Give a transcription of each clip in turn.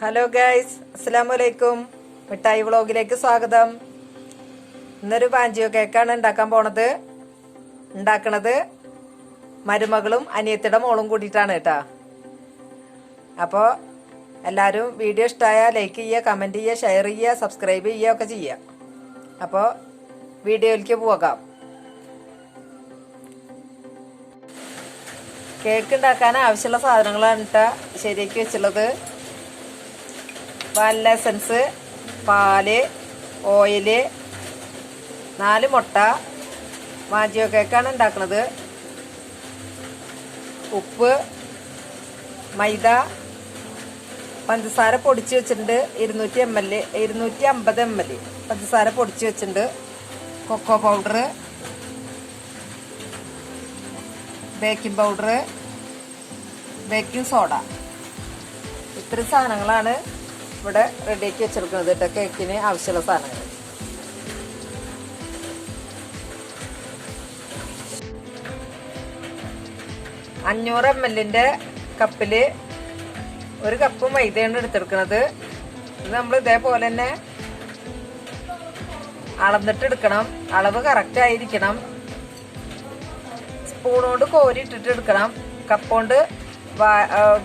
Hello guys, അസ്സലാമു അലൈക്കും. മിഠായി വ്ളോഗിലേക്ക് സ്വാഗതം. ഇന്നൊരു വാഞ്ചിയോ കേക്കാണ് ഉണ്ടാക്കണത് മരുമകളും അനിയത്തിയുടെ മോളും കൂടിയിട്ടാണ് കേട്ടോ. അപ്പോൾ എല്ലാവരും വീഡിയോ ഇഷ്ടമായാൽ ലൈക്ക് ചെയ്യുക, കമൻറ്റ് ചെയ്യുക, ഷെയർ ചെയ്യുക, സബ്സ്ക്രൈബ് ചെയ്യുക ഒക്കെ ചെയ്യുക. അപ്പോൾ വീഡിയോയിലേക്ക് പോകാം. കേക്ക് ഉണ്ടാക്കാൻ ആവശ്യമുള്ള സാധനങ്ങളാണ് കേട്ടോ ശരിയാക്കി വെച്ചുള്ളത്. വാനില എസൻസ്, പാല്, ഓയില്, 4 മുട്ട. വാഞ്ചിയോ കേക്കാണ് ഉണ്ടാക്കുന്നത്. ഉപ്പ്, മൈദ, പഞ്ചസാര പൊടിച്ച് വെച്ചിട്ടുണ്ട് 250 ml പഞ്ചസാര പൊടിച്ച് വെച്ചിട്ടുണ്ട്. Cocoa powder, baking powder, baking soda. ഇത്രയും സാധനങ്ങളാണ് ഇവിടെ റെഡിയാക്കി വെച്ചെടുക്കുന്നത് കേട്ടോ. കേക്കിന് ആവശ്യമുള്ള സാധനങ്ങൾ. അഞ്ഞൂറ് ml കപ്പില് 1 കപ്പ് മൈദയാണ് എടുത്തെടുക്കുന്നത്. ഇത് നമ്മൾ ഇതേപോലെ തന്നെ അളന്നിട്ട് എടുക്കണം. അളവ് കറക്റ്റ് ആയിരിക്കണം. സ്പൂൺ കൊണ്ട് കോരി ഇട്ടിട്ട് എടുക്കണം. കപ്പ് കൊണ്ട്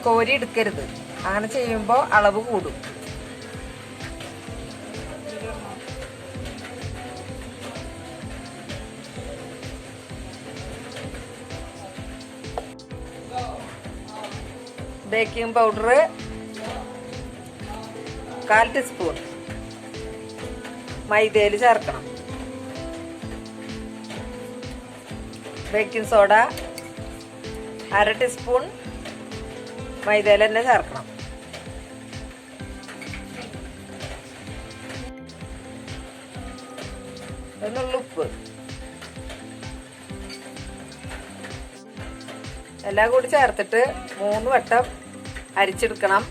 കോരി എടുക്കരുത്. അങ്ങനെ ചെയ്യുമ്പോൾ അളവ് കൂടും. ബേക്കിംഗ് പൗഡർ 1/4 ടീസ്പൂൺ മൈദയിൽ ചേർക്കണം. ബേക്കിംഗ് സോഡ 1/2 ടീസ്പൂൺ മൈദയിൽ തന്നെ ചേർക്കണം. എന്നുള്ള ഉപ്പ് എല്ലാം കൂടി ചേർത്തിട്ട് 3 വട്ടം അരിച്ചെടുക്കണം.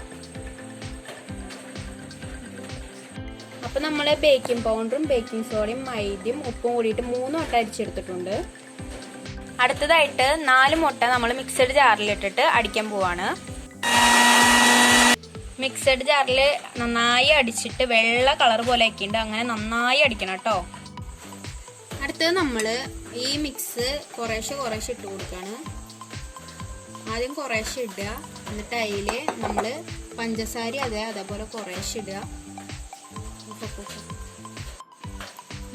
അപ്പൊ നമ്മള് ബേക്കിംഗ് പൗഡറും ബേക്കിംഗ് സോഡയും മൈദയും ഉപ്പും കൂടിയിട്ട് 3 വട്ടം അരിച്ചെടുത്തിട്ടുണ്ട്. അടുത്തതായിട്ട് 4 മുട്ട നമ്മൾ മിക്സഡ് ജാറിലിട്ടിട്ട് അടിക്കാൻ പോവാണ്. മിക്സഡ് ജാറിൽ നന്നായി അടിച്ചിട്ട് വെള്ള കളർ പോലെ ആക്കിണ്ട്. അങ്ങനെ നന്നായി അടിക്കണം കേട്ടോ. അടുത്തത് നമ്മള് ഈ മിക്സ് കുറേശ്ശെ ഇട്ട് കൊടുക്കാണ്. ആദ്യം കുറേശ്ശെ ഇടുക. എന്നിട്ട് അതില് നമ്മള് പഞ്ചസാര അതേപോലെ കുറേശ്ശെ ഇടുക.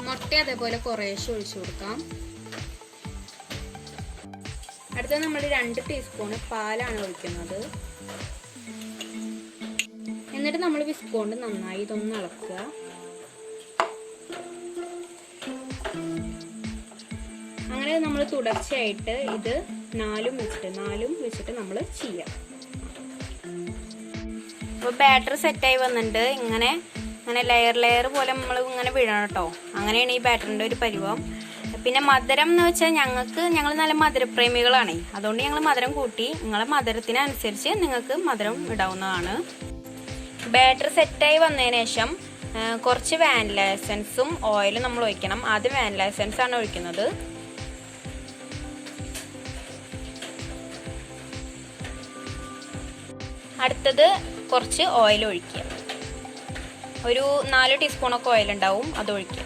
മുട്ട അതേപോലെ കുറേശ്ശെ ഒഴിച്ചു കൊടുക്കാം. അടുത്തത് നമ്മൾ 2 ടീസ്പൂണ് പാലാണ് ഒഴിക്കുന്നത്. എന്നിട്ട് നമ്മൾ വിസ്ക് കൊണ്ട് നന്നായി ഇതൊന്ന് ഇളക്കുക. അങ്ങനെ നമ്മൾ തുടർച്ചയായിട്ട് ഇത് 4 വെച്ചിട്ട് നമ്മൾ ചെയ്യാം. അപ്പോൾ ബാറ്റർ സെറ്റായി വന്നിട്ടുണ്ട്. ഇങ്ങനെ ലെയർ പോലെ നമ്മൾ ഇങ്ങനെ വീഴണം കേട്ടോ. അങ്ങനെയാണ് ഈ ബാറ്ററിൻ്റെ ഒരു പരുവം. പിന്നെ മധുരം എന്ന് വെച്ചാൽ ഞങ്ങൾ നല്ല മധുരപ്രേമികളാണ്. അതുകൊണ്ട് ഞങ്ങൾ മധുരം കൂട്ടി. നിങ്ങളെ മധുരത്തിനനുസരിച്ച് നിങ്ങൾക്ക് മധുരം ഇടാവുന്നതാണ്. ബാറ്റർ സെറ്റായി വന്നതിന് ശേഷം കുറച്ച് വാനില എസൻസും ഓയിലും നമ്മൾ ഒഴിക്കണം. ആദ്യം വാനില എസൻസ് ആണ് ഒഴിക്കുന്നത്. അടുത്തത് കുറച്ച് ഓയിൽ ഒഴിക്കുക. ഒരു 4 ടീസ്പൂണൊക്കെ ഓയിൽ ഉണ്ടാവും, അത് ഒഴിക്കുക.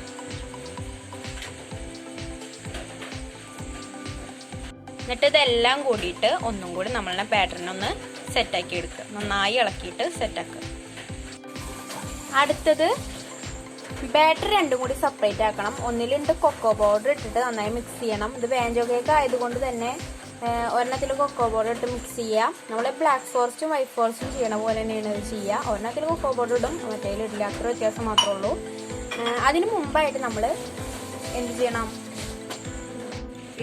എന്നിട്ട് ഇതെല്ലാം കൂടിയിട്ട് ഒന്നും കൂടി നമ്മളുടെ ബാറ്ററിനൊന്ന് സെറ്റാക്കി എടുക്കുക. നന്നായി ഇളക്കിയിട്ട് സെറ്റാക്കുക. അടുത്തത് ബാറ്റർ രണ്ടും കൂടി സെപ്പറേറ്റ് ആക്കണം. ഒന്നിലുണ്ട് കൊക്കോ പൗഡർ ഇട്ടിട്ട് നന്നായി മിക്സ് ചെയ്യണം. ഇത് വാഞ്ചോ കേക്ക് ആയതുകൊണ്ട് തന്നെ ഒരെണ്ണത്തിൽ കൊക്കോ പൗഡർ ഇട്ട് മിക്സ് ചെയ്യുക. നമ്മൾ ബ്ലാക്ക് ഫോറസ്റ്റും വൈറ്റ് ഫോറസ്റ്റും ചെയ്യണ പോലെ തന്നെയാണ് ഇത് ചെയ്യുക. ഒരെണ്ണത്തിൽ കൊക്കോ പൗഡർ ഇടും, മറ്റേതിൽ ഇടില്ല. അത്ര വ്യത്യാസം മാത്രമേ ഉള്ളൂ. അതിന് മുമ്പായിട്ട് നമ്മൾ എന്ത് ചെയ്യണം?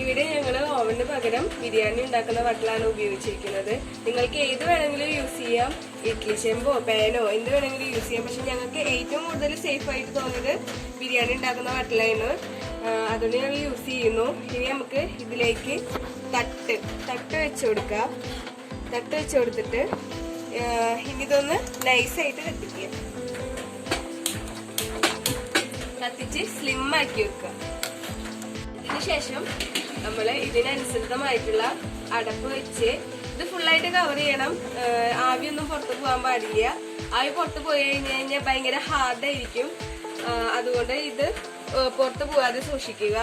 ഇവിടെ ഞങ്ങൾ ഓവന് പകരം ബിരിയാണി ഉണ്ടാക്കുന്ന വട്ടലാണ് ഉപയോഗിച്ചിരിക്കുന്നത്. നിങ്ങൾക്ക് ഏത് വേണമെങ്കിലും യൂസ് ചെയ്യാം. ഇഡ്ലി ചെമ്പോ പാനോ എന്ത് വേണമെങ്കിലും യൂസ് ചെയ്യാം. പക്ഷെ ഞങ്ങൾക്ക് ഏറ്റവും കൂടുതൽ സേഫ് ആയിട്ട് തോന്നിയത് ബിരിയാണി ഉണ്ടാക്കുന്ന വട്ടലാണ്. അതുകൊണ്ട് ഞങ്ങൾ യൂസ് ചെയ്യുന്നു. ഇനി നമുക്ക് ഇതിലേക്ക് തട്ട് വെച്ച് കൊടുക്കുക. തട്ട് വെച്ച് കൊടുത്തിട്ട് ഇനി ഇതൊന്ന് നൈസായിട്ട് കത്തിച്ച് സ്ലിം ആക്കി വെക്കുക. ഇതിനുശേഷം നമ്മൾ ഇതിനനുസൃതമായിട്ടുള്ള അടപ്പ് വെച്ച് ഇത് ഫുള്ളായിട്ട് കവർ ചെയ്യണം. ആവിയൊന്നും പുറത്ത് പോകാൻ പാടില്ല. ആവി പുറത്ത് പോയി കഴിഞ്ഞാൽ ഭയങ്കര ഹാർഡായിരിക്കും. അതുകൊണ്ട് ഇത് പുറത്ത് പോകാതെ സൂക്ഷിക്കുക.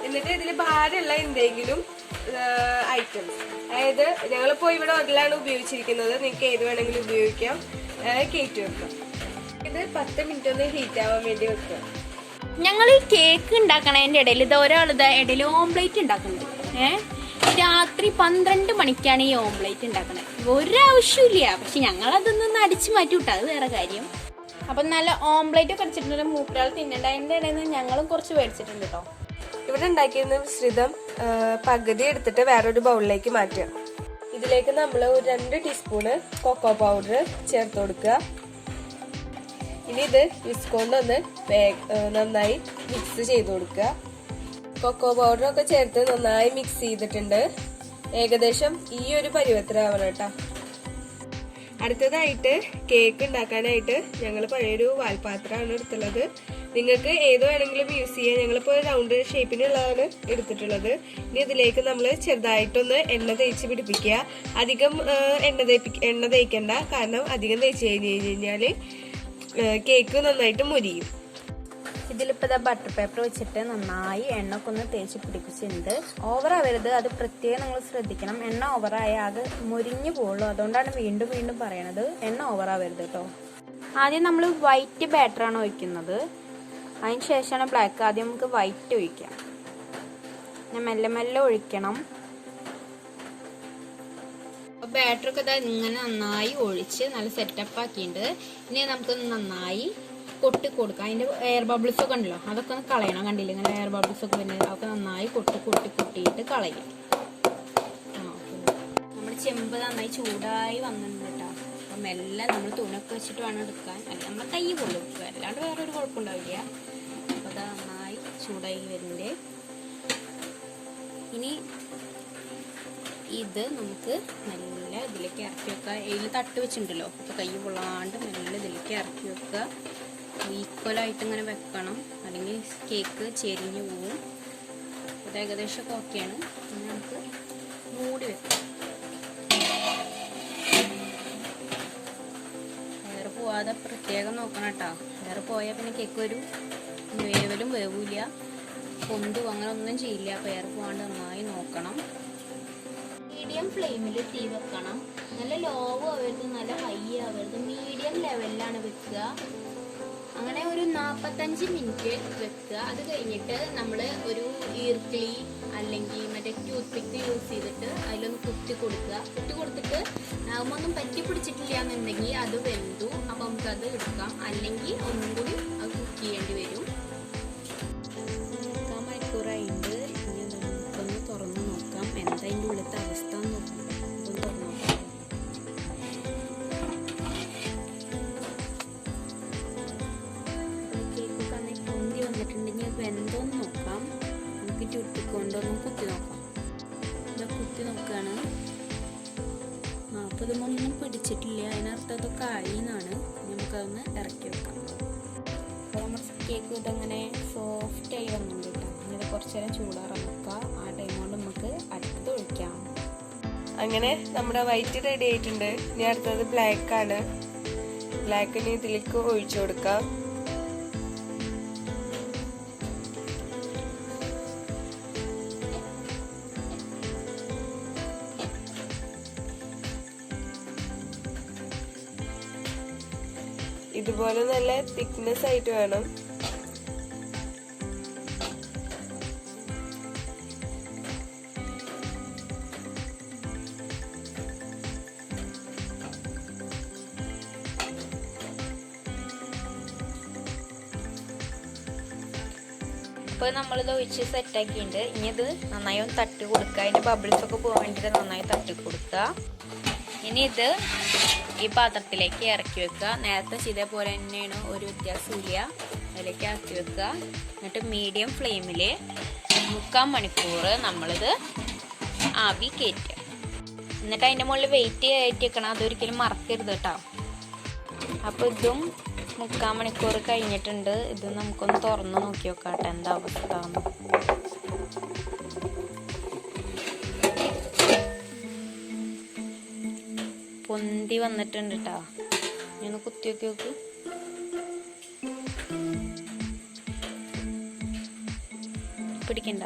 എന്നിട്ട് ഇതിൽ ഭാരമുള്ള എന്തെങ്കിലും ഐറ്റംസ്, അതായത് ഞങ്ങളിപ്പോൾ ഇവിടെ ഒരലാണ് ഉപയോഗിച്ചിരിക്കുന്നത്, നിങ്ങൾക്ക് ഏത് വേണമെങ്കിലും ഉപയോഗിക്കാം, കയറ്റി വെക്കാം. ഇത് 10 മിനിറ്റ് ഒന്ന് ഹീറ്റ് ആവാൻ വേണ്ടി വെക്കുക. ഞങ്ങൾ ഈ കേക്ക് ഉണ്ടാക്കണതിൻ്റെ ഇടയിൽ ഇത് ഒരാളിത് ഇടയിൽ ഓംപ്ലേറ്റ് ഉണ്ടാക്കുന്നുണ്ട്. രാത്രി 12 മണിക്കാണ് ഈ ഓംപ്ലേറ്റ് ഉണ്ടാക്കണത്. ഒരാവശ്യമില്ല, പക്ഷെ ഞങ്ങൾ അതൊന്നും അടിച്ചു മാറ്റി വിട്ടാ, അത് വേറെ കാര്യം. അപ്പം നല്ല ഓംപ്ലേറ്റ് ഒക്കെ അടിച്ചിട്ടുണ്ട്. മൂപ്പരാൾ തിന്നണ്ട. അതിൻ്റെ ഇടയിൽ നിന്ന് ഞങ്ങളും കുറച്ച് മേടിച്ചിട്ടുണ്ട് കേട്ടോ. ഇവിടെ ഉണ്ടാക്കിയിരുന്ന മിശ്രിതം പകുതി എടുത്തിട്ട് വേറൊരു ബൗളിലേക്ക് മാറ്റുക. ഇതിലേക്ക് നമ്മൾ ഒരു 2 ടീസ്പൂണ് കൊക്കോ പൗഡർ ചേർത്ത് കൊടുക്കുക. ഇനി ഇത് വിസ്ക് കൊണ്ടൊന്ന് നന്നായി മിക്സ് ചെയ്ത് കൊടുക്കുക. കൊക്കോ പൗഡറൊക്കെ ചേർത്ത് നന്നായി മിക്സ് ചെയ്തിട്ടുണ്ട്. ഏകദേശം ഈ ഒരു പരുവത്തിലാവണം കേട്ടോ. അടുത്തതായിട്ട് കേക്ക് ഉണ്ടാക്കാനായിട്ട് ഞങ്ങൾ പഴയൊരു വാൽപാത്രമാണ് എടുത്തുള്ളത്. നിങ്ങൾക്ക് ഏത് വേണമെങ്കിലും യൂസ് ചെയ്യാം. ഞങ്ങളിപ്പോൾ റൗണ്ട് ഷേപ്പിനുള്ളതാണ് എടുത്തിട്ടുള്ളത്. ഇനി ഇതിലേക്ക് നമ്മൾ ചെറുതായിട്ടൊന്ന് എണ്ണ തേച്ച് പിടിപ്പിക്കുക. അധികം എണ്ണ തേക്കണ്ട, കാരണം അധികം തേച്ച് കഴിഞ്ഞാൽ കേക്ക് നന്നായിട്ട് മുരിയും. ഇതിലിപ്പോൾ ബട്ടർ പേപ്പർ വെച്ചിട്ട് നന്നായി എണ്ണ ഒന്ന് തേച്ച് പിടിപ്പിച്ചിട്ടുണ്ട്. ഓവറാവരുത്, അത് പ്രത്യേകം നിങ്ങൾ ശ്രദ്ധിക്കണം. എണ്ണ ഓവറായാൽ അത് മുരിഞ്ഞു പോകുള്ളൂ. അതുകൊണ്ടാണ് വീണ്ടും വീണ്ടും പറയണത്, എണ്ണ ഓവറാവരുത് കേട്ടോ. ആദ്യം നമ്മൾ വൈറ്റ് ബാറ്ററാണ് ഒഴിക്കുന്നത്, അതിന് ശേഷമാണ് ബ്ലാക്ക്. ആദ്യം നമുക്ക് വൈറ്റ് ഒഴിക്കാം. പിന്നെ മെല്ലെ മെല്ലെ ഒഴിക്കണം. ബാറ്ററൊക്കെ ഇങ്ങനെ നന്നായി ഒഴിച്ച് നല്ല സെറ്റപ്പ് ആക്കിയിട്ടുണ്ട്. ഇനി നമുക്ക് നന്നായി കൊട്ടി കൊടുക്കാം. അതിൻ്റെ എയർ ബബിൾസ് ഒക്കെ ഉണ്ടല്ലോ, അതൊക്കെ ഒന്ന് കളയണം. കണ്ടില്ല, ഇങ്ങനെ എയർ ബബിൾസ് ഒക്കെ വരുന്നത്, അതൊക്കെ നന്നായി കൊട്ടിയിട്ട് കളയും. നമ്മുടെ ചെമ്പ് നന്നായി ചൂടായി വന്നിട്ടുണ്ട് കേട്ടോ. അപ്പം മെല്ലെ നമ്മൾ തുണൊക്കെ വെച്ചിട്ട് വേണം എടുക്കാൻ, അല്ലെങ്കിൽ നമ്മുടെ കൈ കൊള്ളും, അല്ലാണ്ട് വേറൊരു കുഴപ്പമുണ്ടാവില്ല. അപ്പോൾ അത് നന്നായി ചൂടായി വരുന്നുണ്ട്. ഇനി ഇത് നമുക്ക് നല്ല ഇതിലേക്ക് ഇറക്കി വെക്കുക. ഇതിൽ തട്ട് വെച്ചിട്ടുണ്ടല്ലോ, അപ്പോൾ കൈ പൊള്ളാണ്ട് മെല്ലെ ഇതിലേക്ക് ഇറക്കി വെക്കുക. ഈക്വലായിട്ട് ഇങ്ങനെ വെക്കണം, അല്ലെങ്കിൽ കേക്ക് ചെരിഞ്ഞു പോവും. അത് ഏകദേശമൊക്കെ ഓക്കെയാണ്. ഇനി നമുക്ക് മൂടി വെക്കാം. എയർ പോവാതെ പ്രത്യേകം നോക്കണം കേട്ടോ. എയർ പോയാൽ പിന്നെ കേക്ക് ഒരു വേവില്ല, പൊന്തും അങ്ങനെ ഒന്നും ചെയ്യില്ല. അപ്പോൾ എയർ പോകാണ്ട് നന്നായി നോക്കണം. മീഡിയം ഫ്ലെയിമിൽ തീ വെക്കണം. നല്ല ലോവും ആവരുത്, നല്ല ഹൈ ആവരുത്, മീഡിയം ലെവലിലാണ് വെക്കുക. അങ്ങനെ ഒരു 45 മിനിറ്റ് വെക്കുക. അത് കഴിഞ്ഞിട്ട് നമ്മൾ ഒരു ഈർക്കിളി അല്ലെങ്കിൽ മറ്റേ ടൂത്ത് പിക്ക് യൂസ് ചെയ്തിട്ട് അതിലൊന്ന് കുത്തി കൊടുത്തിട്ട് ഒന്നും പറ്റി പിടിച്ചിട്ടില്ല എന്നുണ്ടെങ്കിൽ അത് വെന്തു, അപ്പം നമുക്കത് എടുക്കാം. അല്ലെങ്കിൽ ഒന്നും കൂടി അത് കുക്ക് ചെയ്യേണ്ടി വരും. 3 മണിക്കൂറായിട്ട് ഇനി നമുക്കൊന്ന് തുറന്ന് നോക്കാം എന്താ അതിൻ്റെ ഉള്ളിലത്തെ അവസ്ഥ എന്ന് നോക്കാം. ഇതൊന്ന് തുറന്ന് നോക്കാം. കേക്കൊക്കെ നന്നായി പൊന്തി വന്നിട്ടുണ്ടെങ്കിൽ അത് വെന്തോന്ന് നോക്കാം. നമുക്ക് ചുട്ടിക്കൊണ്ടൊന്നും കുത്തി നോക്കാം. ഇത് കുത്തി നോക്കുകയാണ്. അപ്പോൾ ഇതൊന്നും പിടിച്ചിട്ടില്ല, അതിനർത്ഥം ഇതൊക്കെ ആയി എന്നാണ്. നമുക്കതൊന്ന് ഇറക്കി വെക്കാം. അപ്പോൾ നമ്മുടെ കേക്ക് ഇതങ്ങനെ സോഫ്റ്റായി വന്നിട്ടുണ്ട് കേട്ടോ. ഇത് കുറച്ച് നേരം ചൂടാറാൻ വെക്കുക. ആ ടൈം കൊണ്ട് നമുക്ക് അടുത്തത് ഒഴിക്കാം. അങ്ങനെ നമ്മുടെ വൈറ്റ് റെഡി ആയിട്ടുണ്ട്. ഇനി അടുത്തത് ബ്ലാക്ക് ആണ്. ബ്ലാക്കിന് ഇതിലേക്ക് ഒഴിച്ചു കൊടുക്കാം. ഇതുപോലെ നല്ല തിക്നെസ് ആയിട്ട് വേണം. ഇപ്പോൾ നമ്മളിത് ഒഴിച്ച് സെറ്റാക്കിയിട്ടുണ്ട്. ഇനി ഇത് നന്നായി ഒന്ന് തട്ടി കൊടുക്കുക. അതിൻ്റെ ബബിൾസ് ഒക്കെ പോകാൻ വേണ്ടിയിട്ട് നന്നായി തട്ടി കൊടുക്കുക. ഇനി ഇത് ഈ പാത്രത്തിലേക്ക് ഇറക്കി വെക്കുക. നേരത്തെ ചെയ്ത പോലെ തന്നെയാണ്, ഒരു വ്യത്യാസമില്ല. അതിലേക്ക് ഇറക്കി വെക്കുക. എന്നിട്ട് മീഡിയം ഫ്ലെയിമിൽ 3/4 മണിക്കൂർ നമ്മളിത് ആവി കയറ്റുക. എന്നിട്ട് അതിൻ്റെ മുകളിൽ വെയിറ്റ് കയറ്റി വെക്കണം. അതൊരിക്കലും മറക്കരുത് കേട്ടോ. അപ്പോൾ ഇതും 3/4 മണിക്കൂർ കഴിഞ്ഞിട്ടുണ്ട്. ഇത് നമുക്കൊന്ന് തുറന്ന് നോക്കി നോക്കാം കേട്ടോ എന്താ അവസ്ഥ. പൊന്തി വന്നിട്ടുണ്ട് കേട്ടോ. ഞാൻ കുത്തി നോക്കി. പിടിക്കണ്ട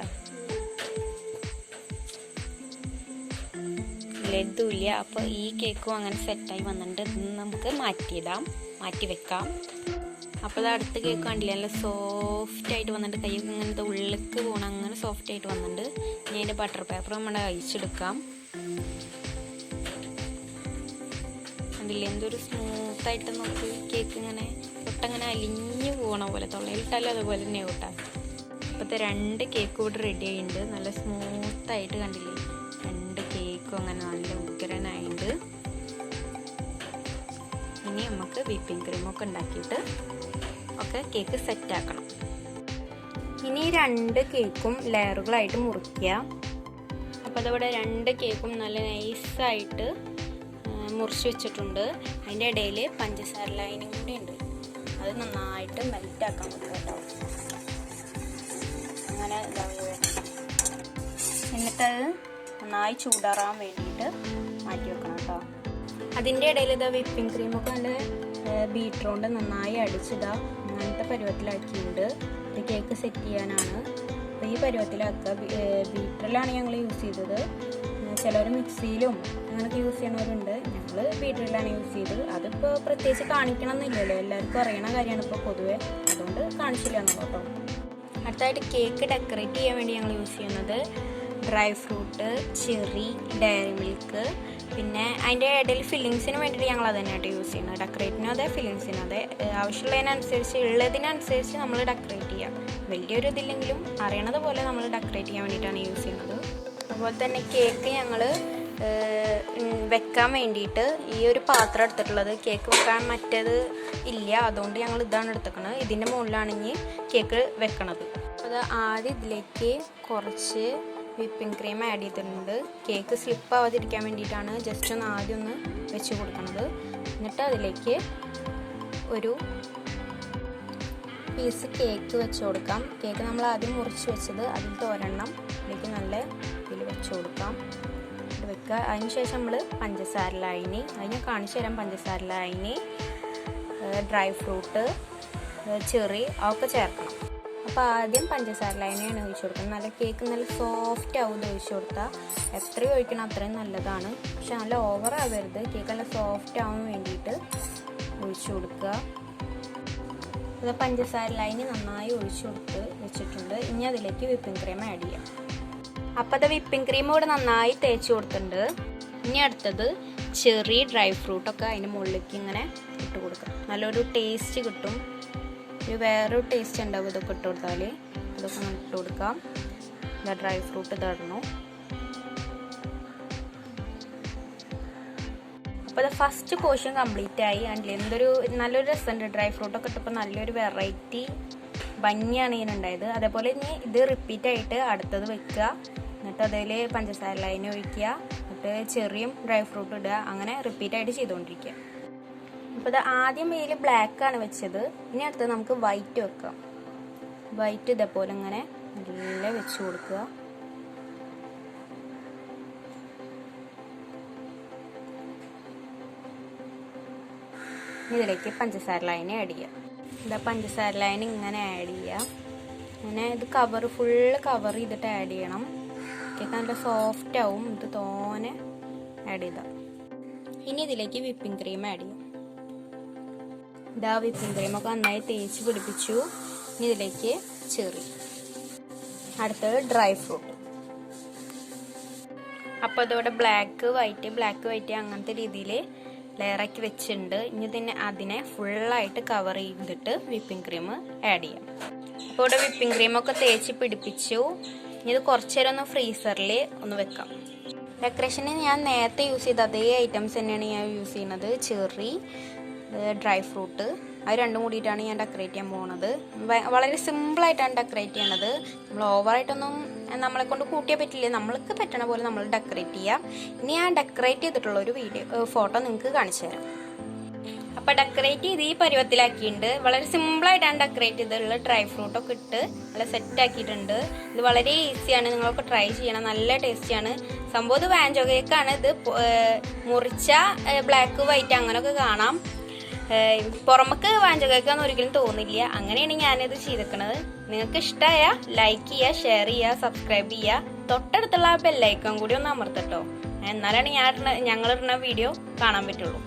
ലഡുല്ല. അപ്പോൾ ഈ കേക്കും അങ്ങനെ സെറ്റായി വന്നിട്ടുണ്ട്. ഇന്ന് നമുക്ക് മാറ്റി വെക്കാം. അപ്പോൾ അത് അടുത്ത കേക്ക് കണ്ടില്ല, നല്ല സോഫ്റ്റ് ആയിട്ട് വന്നിട്ട് കൈയൊക്കെ ഇങ്ങനത്തെ ഉള്ളിലേക്ക് പോകണം, അങ്ങനെ സോഫ്റ്റ് ആയിട്ട് വന്നിട്ടുണ്ട്. ഇനി അതിൻ്റെ ബട്ടർ പേപ്പർ നമ്മൾ അഴിച്ചെടുക്കാം. കണ്ടില്ലേ എന്തൊരു സ്മൂത്തായിട്ട് നമുക്ക് കേക്ക് ഇങ്ങനെ തൊട്ടങ്ങനെ അലിഞ്ഞു പോകണ പോലെ, തൊള്ളയിലിട്ടാലും അതുപോലെ തന്നെ കൂട്ടാം. ഇപ്പോഴത്തെ 2 കേക്ക് ഇവിടെ റെഡി ആയിട്ടുണ്ട്. നല്ല സ്മൂത്തായിട്ട് കണ്ടില്ലേ, 2 കേക്കും അങ്ങനെ നല്ല ഉഗ്രനായിട്ട്. ഇനി നമുക്ക് വിപ്പിംഗ് ക്രീമൊക്കെ ഉണ്ടാക്കിയിട്ട് ഒക്കെ കേക്ക് സെറ്റാക്കണം. ഇനി 2 കേക്കും ലെയറുകളായിട്ട് മുറിക്കുക. അപ്പോൾ അതവിടെ 2 കേക്കും നല്ല നൈസായിട്ട് മുറിച്ച് വെച്ചിട്ടുണ്ട്. അതിൻ്റെ ഇടയിൽ പഞ്ചസാര ലൈനിങ് കൂടി ഉണ്ട്. അത് നന്നായിട്ട് മെൽറ്റാക്കാൻ പറ്റും കേട്ടോ. അങ്ങനെ എന്നിട്ടത് നന്നായി ചൂടാറാൻ വേണ്ടിയിട്ട് മാറ്റി വെക്കണം കേട്ടോ. അതിൻ്റെ ഇടയിൽ ഇതാ വിപ്പിംഗ് ക്രീമൊക്കെ നല്ല ബീറ്റർ കൊണ്ട് നന്നായി അടിച്ചിടുക. അങ്ങനത്തെ പരുവത്തിലാക്കിയിട്ടുണ്ട്. ഇത് കേക്ക് സെറ്റ് ചെയ്യാനാണ്. അപ്പോൾ ഈ പരുവത്തിലാക്കുക. ബീറ്ററിലാണ് ഞങ്ങൾ യൂസ് ചെയ്തത്. ചിലർ മിക്സിയിലും അങ്ങനെയൊക്കെ യൂസ് ചെയ്യണവരുണ്ട്. ഞങ്ങൾ ബീറ്ററിലാണ് യൂസ് ചെയ്തത്. അതിപ്പോൾ പ്രത്യേകിച്ച് കാണിക്കണം എന്നില്ലല്ലോ, എല്ലാവർക്കും അറിയണ കാര്യമാണ് ഇപ്പോൾ പൊതുവെ, അതുകൊണ്ട് കാണിച്ചില്ല കേട്ടോ. അടുത്തായിട്ട് കേക്ക് ഡെക്കറേറ്റ് ചെയ്യാൻ വേണ്ടി ഞങ്ങൾ യൂസ് ചെയ്യുന്നത് dry fruit, cherry, Dairy Milk, പിന്നെ അതിൻ്റെ ഇടയിൽ ഫില്ലിങ്സിന് വേണ്ടിയിട്ട് ഞങ്ങൾ അത് തന്നെയായിട്ട് യൂസ് ചെയ്യുന്നത്. ഡെക്കറേറ്റിനും അതെ, ഫില്ലിങ്സിനും അതെ. ആവശ്യമുള്ളതിനനുസരിച്ച് ഉള്ളതിനനുസരിച്ച് നമ്മൾ ഡെക്കറേറ്റ് ചെയ്യാം. വലിയൊരു ഇതില്ലെങ്കിലും അറിയണത് പോലെ നമ്മൾ ഡെക്കറേറ്റ് ചെയ്യാൻ വേണ്ടിയിട്ടാണ് യൂസ് ചെയ്യുന്നത്. അതുപോലെ തന്നെ കേക്ക് ഞങ്ങൾ വെക്കാൻ വേണ്ടിയിട്ട് ഈ ഒരു പാത്രം എടുത്തിട്ടുള്ളത്. കേക്ക് വെക്കാൻ മറ്റേത് ഇല്ല, അതുകൊണ്ട് ഞങ്ങൾ ഇതാണ് എടുത്തേക്കുന്നത്. ഇതിൻ്റെ മുകളിലാണ് ഇനി കേക്ക് വെക്കണത്. അത് ആദ്യം ഇതിലേക്ക് കുറച്ച് വിപ്പിംഗ് ക്രീം ആഡ് ചെയ്തിട്ടുണ്ട്. കേക്ക് സ്ലിപ്പ് ആവാതിരിക്കാൻ വേണ്ടിയിട്ടാണ് ജസ്റ്റ് ഒന്ന് ആദ്യം ഒന്ന് വെച്ച് കൊടുക്കുന്നത്. എന്നിട്ട് അതിലേക്ക് ഒരു പീസ് കേക്ക് വെച്ച് കൊടുക്കാം. കേക്ക് നമ്മൾ ആദ്യം മുറിച്ച് വെച്ചത് അതിൽ ഒരെണ്ണം ഇതിലേക്ക് നല്ല ഇതിൽ വെച്ച് കൊടുക്കാം. വെക്കുക. അതിന് ശേഷം നമ്മൾ പഞ്ചസാര ലായനി, അതിന് കാണിച്ചു തരാം. പഞ്ചസാര ലായനി, ഡ്രൈ ഫ്രൂട്ട്, ചെറി അതൊക്കെ ചേർക്കണം. അപ്പോൾ ആദ്യം പഞ്ചസാര ലായനിയാണ് ഒഴിച്ചു കൊടുക്കുന്നത്. നല്ല കേക്ക് നല്ല സോഫ്റ്റ് ആവും ഇത് ഒഴിച്ചു കൊടുത്താൽ. എത്രയും ഒഴിക്കണം അത്രയും നല്ലതാണ്. പക്ഷെ നല്ല ഓവർ ആവരുത്. കേക്ക് നല്ല സോഫ്റ്റ് ആവാൻ വേണ്ടിയിട്ട് ഒഴിച്ചു കൊടുക്കുക. ഇത് പഞ്ചസാര ലായനി നന്നായി ഒഴിച്ചു കൊടുത്ത് വെച്ചിട്ടുണ്ട്. ഇനി അതിലേക്ക് വിപ്പിംഗ് ക്രീം ആഡ് ചെയ്യാം. അപ്പോൾ അത് വിപ്പിംഗ് ക്രീം ഇവിടെ നന്നായി തേച്ച് കൊടുത്തിട്ടുണ്ട്. ഇനി അടുത്തത് ചെറി, ഡ്രൈ ഫ്രൂട്ടൊക്കെ അതിൻ്റെ മുകളിലേക്ക് ഇങ്ങനെ ഇട്ട് കൊടുക്കാം. നല്ലൊരു ടേസ്റ്റ് കിട്ടും. ഒരു വേറൊരു ടേസ്റ്റ് ഉണ്ടാവും ഇതൊക്കെ ഇട്ട് കൊടുത്താൽ. ഇതൊക്കെ അങ്ങനെ ഇട്ട് കൊടുക്കാം. ഇതാ ഡ്രൈ ഫ്രൂട്ട് ഇടണം. അപ്പോൾ അത് ഫസ്റ്റ് പോർഷൻ കംപ്ലീറ്റ് ആയി. അതിൽ എന്തൊരു നല്ലൊരു രസമുണ്ട്. ഡ്രൈ ഫ്രൂട്ടൊക്കെ ഇട്ടപ്പോൾ നല്ലൊരു വെറൈറ്റി ഭംഗിയാണ് ഇതിനുണ്ടായത്. അതേപോലെ ഇനി ഇത് റിപ്പീറ്റ് ആയിട്ട് അടുത്തത് വെക്കുക. എന്നിട്ട് അതിൽ പഞ്ചസാര ലൈന് ഒഴിക്കുക. എന്നിട്ട് ചെറിയും ഡ്രൈ ഫ്രൂട്ടും ഇടുക. അങ്ങനെ റിപ്പീറ്റ് ആയിട്ട് ചെയ്തുകൊണ്ടിരിക്കുക. അപ്പോൾ ഇത് ആദ്യം ഇതിൽ ബ്ലാക്കാണ് വെച്ചത്. ഇനി അടുത്തത് നമുക്ക് വൈറ്റ് വെക്കാം. വൈറ്റ് ഇതേപോലെ ഇങ്ങനെ നല്ല വെച്ച് കൊടുക്കുക. ഇതിലേക്ക് പഞ്ചസാര ലൈന് ആഡ് ചെയ്യുക. ഇതാ പഞ്ചസാര ലൈൻ ഇങ്ങനെ ആഡ് ചെയ്യുക. അങ്ങനെ ഇത് ഫുള്ള് കവർ ചെയ്തിട്ട് ആഡ് ചെയ്യണം. കേക്ക് നല്ല സോഫ്റ്റ് ആവും. ഇത് തോനെ ആഡ് ചെയ്താൽ. ഇനി ഇതിലേക്ക് വിപ്പിംഗ് ക്രീം ആഡ് ചെയ്യും. ഇതാ വിപ്പിംഗ് ക്രീമൊക്കെ നന്നായി തേച്ച് പിടിപ്പിച്ചു. ഇനി ഇതിലേക്ക് ചെറി, അടുത്തത് ഡ്രൈ ഫ്രൂട്ട്. അപ്പോൾ അതോടെ ബ്ലാക്ക് വൈറ്റ് അങ്ങനത്തെ രീതിയിൽ ലെയറാക്കി വെച്ചിട്ടുണ്ട്. ഇനി അതിനെ ഫുള്ളായിട്ട് കവർ ചെയ്തിട്ട് വിപ്പിംഗ് ക്രീം ആഡ് ചെയ്യാം. അപ്പോൾ ഇവിടെ വിപ്പിംഗ് ക്രീമൊക്കെ തേച്ച് പിടിപ്പിച്ചു. ഇനി ഇത് കുറച്ച് നേരം ഒന്ന് ഫ്രീസറിൽ ഒന്ന് വെക്കാം. ഡെക്കറേഷന് ഞാൻ നേരത്തെ യൂസ് ചെയ്ത അതേ ഐറ്റംസ് തന്നെയാണ് ഞാൻ യൂസ് ചെയ്യുന്നത്. ചെറി, ഡ്രൈ ഫ്രൂട്ട്, അത് രണ്ടും കൂടിയിട്ടാണ് ഞാൻ ഡെക്കറേറ്റ് ചെയ്യാൻ പോകുന്നത്. വളരെ സിമ്പിളായിട്ടാണ് ഡെക്കറേറ്റ് ചെയ്യണത്. നമ്മൾ ഓവറായിട്ടൊന്നും നമ്മളെ കൊണ്ട് കൂട്ടിയാൽ പറ്റില്ല. നമ്മൾക്ക് പറ്റണ പോലെ നമ്മൾ ഡെക്കറേറ്റ് ചെയ്യാം. ഇനി ഞാൻ ഡെക്കറേറ്റ് ചെയ്തിട്ടുള്ള ഒരു ഫോട്ടോ നിങ്ങൾക്ക് കാണിച്ചു തരാം. അപ്പൊ ഡെക്കറേറ്റ് ചെയ്ത് ഈ പരുവത്തിലാക്കിയിട്ടുണ്ട്. വളരെ സിമ്പിൾ ആയിട്ടാണ് ഡെക്കറേറ്റ് ചെയ്തിട്ടുള്ളത്. ഡ്രൈ ഫ്രൂട്ട് ഒക്കെ ഇട്ട് നല്ല സെറ്റ് ആക്കിയിട്ടുണ്ട്. ഇത് വളരെ ഈസിയാണ്, നിങ്ങളൊക്കെ ട്രൈ ചെയ്യണം, നല്ല ടേസ്റ്റിയാണ് സംഭവം. ഇത് വാഞ്ചോ കേക്കാണ്. ഇത് മുറിച്ച ബ്ലാക്ക് വൈറ്റ് അങ്ങനെയൊക്കെ കാണാം. പുറമക്ക് വാഞ്ചോ കേക്കാന്ന് ഒരിക്കലും തോന്നില്ല. അങ്ങനെയാണ് ഞാനിത് ചെയ്തേക്കണത്. നിങ്ങൾക്ക് ഇഷ്ടമായ ലൈക്ക് ചെയ്യുക, ഷെയർ ചെയ്യുക, സബ്സ്ക്രൈബ് ചെയ്യുക, തൊട്ടടുത്തുള്ള ബെല്ലൈക്കൺ കൂടി ഒന്ന് അമർത്തട്ടോ. എന്നാലാണ് ഞങ്ങളിടുന്ന വീഡിയോ കാണാൻ പറ്റുള്ളൂ.